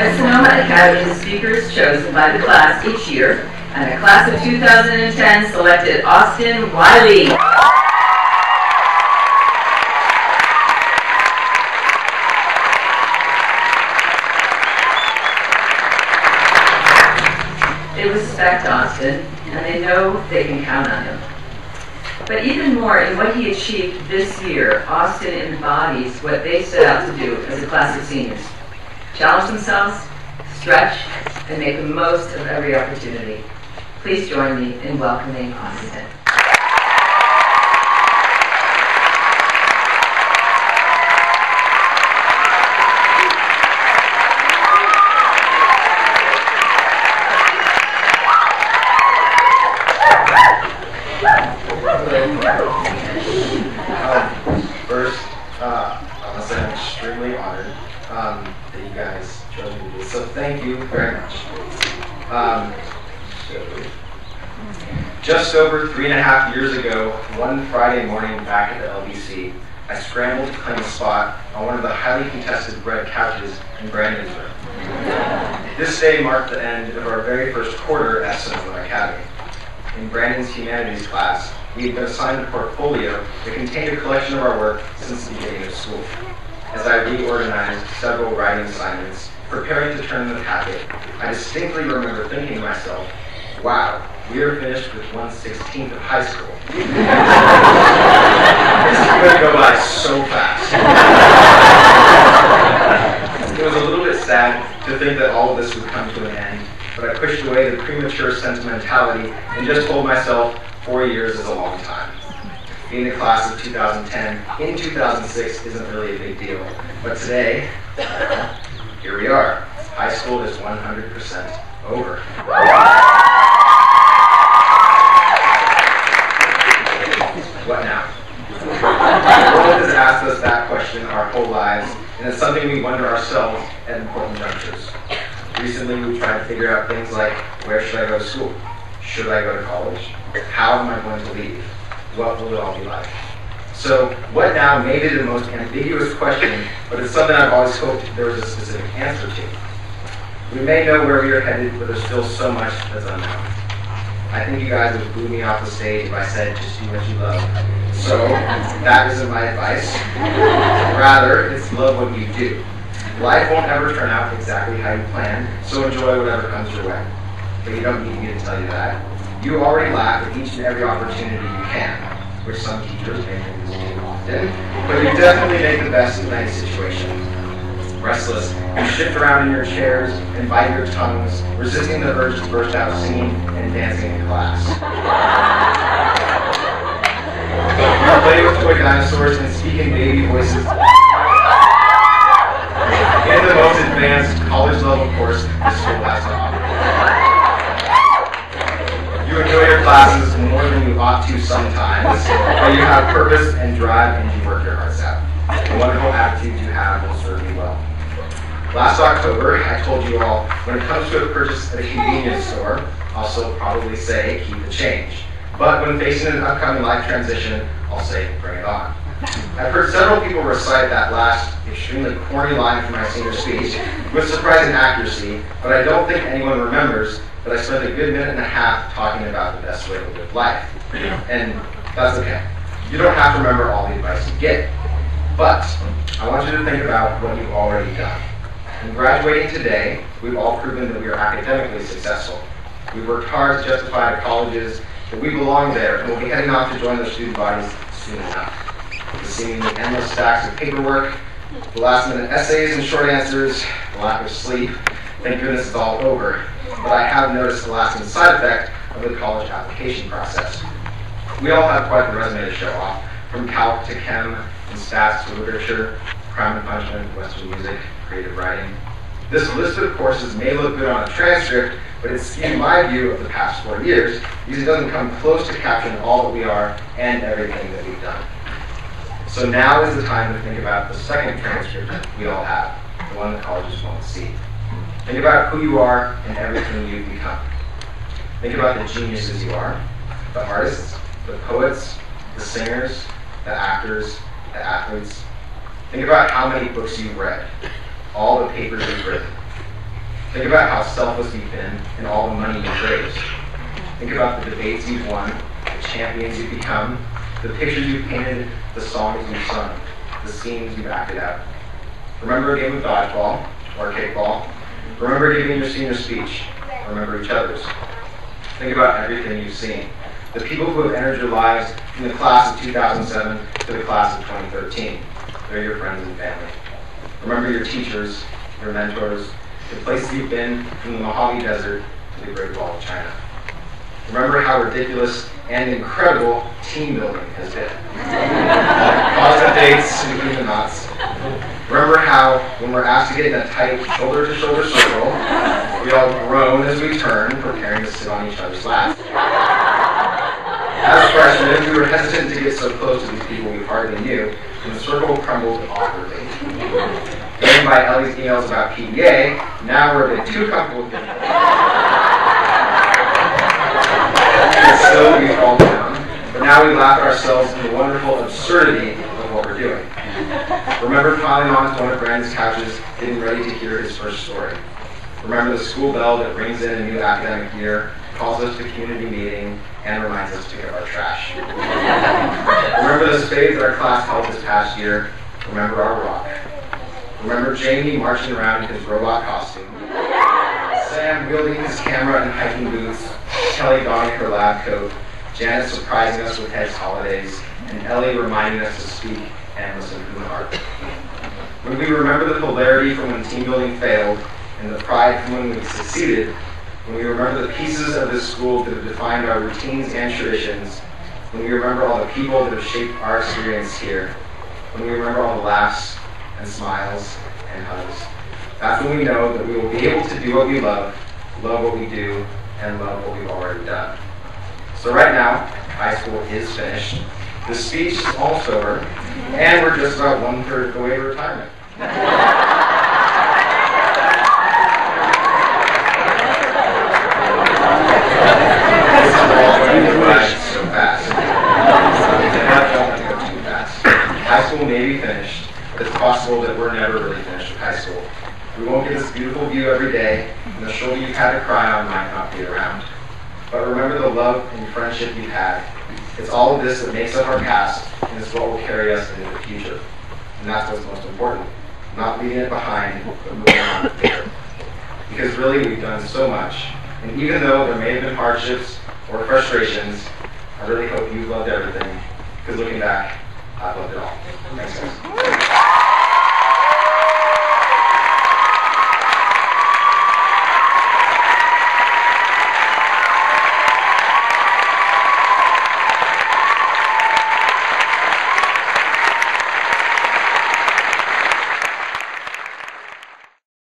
At Sonoma Academy, the speaker is chosen by the class each year, and the class of 2010 selected Austin Wiley. They respect Austin, and they know they can count on him. But even more, in what he achieved this year, Austin embodies what they set out to do as a class of seniors. Challenge themselves, stretch, and make the most of every opportunity. Please join me in welcoming Austin. First, I must say I'm extremely honored that you guys chose me to do this. So thank you very much. Just over 3.5 years ago, one Friday morning back at the LBC, I scrambled to claim a spot on one of the highly contested red couches in Brandon's room. This day marked the end of our very first quarter at Sonoma Academy. In Brandon's humanities class, we had been assigned a portfolio that contained a collection of our work since the beginning of school. As I reorganized several writing assignments, preparing to turn in the packet, I distinctly remember thinking to myself, wow, we are finished with 1/16 of high school. This is going to go by so fast. It was a little bit sad to think that all of this would come to an end, but I pushed away the premature sentimentality and just told myself 4 years is a long time. Being the class of 2010 in 2006 isn't really a big deal, but today, here we are. High school is 100% over. What now? The world has asked us that question our whole lives, and it's something we wonder ourselves at important junctures. Recently, we've tried to figure out things like, where should I go to school? Should I go to college? How am I going to leave? What will it all be like? So, what now may be the most ambiguous question, but it's something I've always hoped there was a specific answer to. We may know where we are headed, but there's still so much that's unknown. I think you guys would boo me off the stage if I said, just do what you love. So, that isn't my advice. Rather, it's love what you do. Life won't ever turn out exactly how you planned, so enjoy whatever comes your way. But you don't need me to tell you that. You already laugh at each and every opportunity you can, which some teachers may think is too often, but you definitely make the best of any situation. Restless, you shift around in your chairs and bite your tongues, resisting the urge to burst out singing and dancing in class. You play with toy dinosaurs and speak in baby voices in the most advanced college-level course the school has to offer. You enjoy your classes more than you ought to sometimes, but you have purpose and drive and you work your hearts out. The wonderful attitude you have will serve you well. Last October, I told you all, when it comes to a purchase at a convenience store, I'll still probably say, keep the change. But when facing an upcoming life transition, I'll say, bring it on. I've heard several people recite that last extremely corny line from my senior speech with surprising accuracy, but I don't think anyone remembers that I spent a good minute and a half talking about the best way to live life. And that's okay. You don't have to remember all the advice you get. But I want you to think about what you've already done. In graduating today, we've all proven that we are academically successful. We've worked hard to justify to colleges that we belong there, and we'll be heading off to join the student bodies soon enough. The seemingly endless stacks of paperwork, the last-minute essays and short answers, the lack of sleep, thank goodness it's all over. But I have noticed the lasting side effect of the college application process. We all have quite the resume to show off, from calc to chem, and stats to literature, crime and punishment, Western music, creative writing. This list of courses may look good on a transcript, but it's skewed my view of the past 4 years because it doesn't come close to capturing all that we are and everything that we've done. So now is the time to think about the second transcript we all have, the one that colleges won't see. Think about who you are and everything you've become. Think about the geniuses you are, the artists, the poets, the singers, the actors, the athletes. Think about how many books you've read, all the papers you've written. Think about how selfless you've been and all the money you've raised. Think about the debates you've won, the champions you've become, the pictures you've painted, the songs you've sung, the scenes you've acted out. Remember a game of dodgeball or kickball. Remember giving your senior speech. Remember each other's. Think about everything you've seen. The people who have entered your lives from the class of 2007 to the class of 2013. They're your friends and family. Remember your teachers, your mentors, the places you've been from the Mojave Desert to the Great Wall of China. Remember how ridiculous and incredible team building has been. Positive dates, including the knots. Remember how, when we're asked to get in a tight shoulder-to-shoulder circle, we all groan as we turn, preparing to sit on each other's laps. As freshmen, we were hesitant to get so close to these people we hardly knew, and the circle crumbled awkwardly. Going by Ellie's emails about PDA, now we're a bit too comfortable with it. So we fall down, but now we laugh at ourselves in the wonderful absurdity of what we're doing. Remember piling onto one of Brandon's couches, getting ready to hear his first story. Remember the school bell that rings in a new academic year, calls us to community meeting, and reminds us to pick up our trash. Remember the spades that our class held this past year. Remember our rock. Remember Jamie marching around in his robot costume. Sam wielding his camera and hiking boots. Kelly donning her lab coat. Janet surprising us with Hedge holidays. And Ellie reminding us to speak and listen from the heart. When we remember the hilarity from when team building failed, and the pride from when we succeeded, when we remember the pieces of this school that have defined our routines and traditions, when we remember all the people that have shaped our experience here, when we remember all the laughs and smiles and hugs, that's when we know that we will be able to do what we love what we do, and love what we've already done. So right now, high school is finished, the speech is almost over, and we're just about 1/3 of the way to retirement. So fast. Don't go too fast. High school may be finished, but it's possible that we're never really finished with high school. We won't get this beautiful view every day, and the shoulder you've had to cry on might not be around. But remember the love and friendship you've had. It's all of this that makes up our past, and it's what will carry us into the future. And that's what's most important. Not leaving it behind, but moving on together. Because really, we've done so much. And even though there may have been hardships or frustrations, I really hope you've loved everything. Because looking back, I've loved it all. Thanks, guys.